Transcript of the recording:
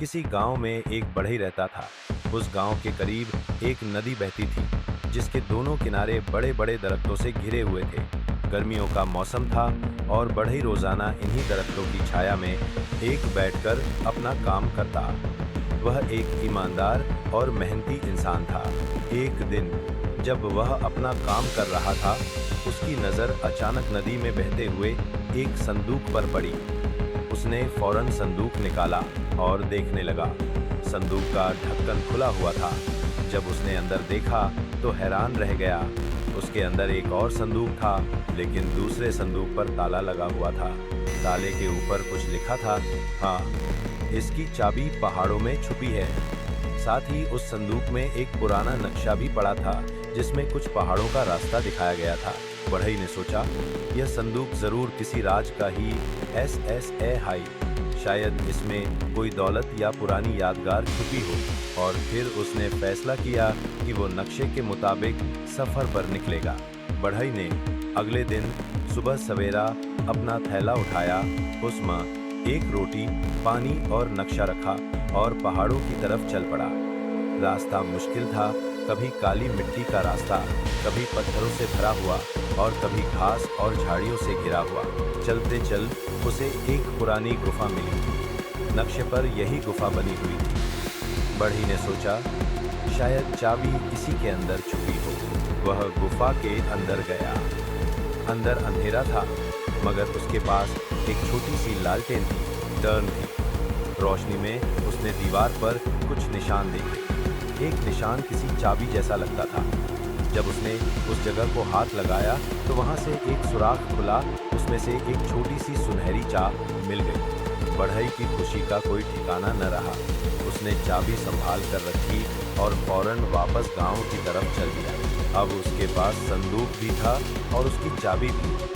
किसी गांव में एक बढ़ई रहता था। उस गांव के करीब एक नदी बहती थी, जिसके दोनों किनारे बड़े बड़े दरख्तों से घिरे हुए थे। गर्मियों का मौसम था और बढ़ई रोजाना इन्हीं दरख्तों की छाया में एक बैठकर अपना काम करता। वह एक ईमानदार और मेहनती इंसान था। एक दिन जब वह अपना काम कर रहा था, उसकी नज़र अचानक नदी में बहते हुए एक संदूक पर पड़ी। उसने फौरन संदूक निकाला और देखने लगा। संदूक का ढक्कन खुला हुआ था। जब उसने अंदर देखा तो हैरान रह गया। उसके अंदर एक और संदूक था, लेकिन दूसरे संदूक पर ताला लगा हुआ था। ताले के ऊपर कुछ लिखा था, हाँ, इसकी चाबी पहाड़ों में छुपी है। साथ ही उस संदूक में एक पुराना नक्शा भी पड़ा था, जिसमें कुछ पहाड़ों का रास्ता दिखाया गया था। बढ़ई ने सोचा, यह संदूक जरूर किसी राज का ही है। शायद इसमें कोई दौलत या पुरानी यादगार छुपी हो। और फिर उसने फैसला किया कि वो नक्शे के मुताबिक सफर पर निकलेगा। बढ़ई ने अगले दिन सुबह सवेरा अपना थैला उठाया, उसमें एक रोटी, पानी और नक्शा रखा और पहाड़ों की तरफ चल पड़ा। रास्ता मुश्किल था, कभी काली मिट्टी का रास्ता, कभी पत्थरों से भरा हुआ और कभी घास और झाड़ियों से घिरा हुआ। चलते चल उसे एक पुरानी गुफा मिली। नक्शे पर यही गुफा बनी हुई थी। बढ़ई ने सोचा, शायद चाबी इसी के अंदर छुपी हो। वह गुफा के अंदर गया। अंदर अंधेरा था, मगर उसके पास एक छोटी सी लालटेन थी, टर्न थी। रोशनी में उसने दीवार पर कुछ निशान देखे। एक निशान किसी चाबी जैसा लगता था। जब उसने उस जगह को हाथ लगाया तो वहां से एक सुराख खुला, उसमें से एक छोटी सी सुनहरी चाबी मिल गई। बढ़ई की खुशी का कोई ठिकाना न रहा। उसने चाबी संभाल कर रखी और फौरन वापस गांव की तरफ चल दिया। अब उसके पास संदूक भी था और उसकी चाबी भी।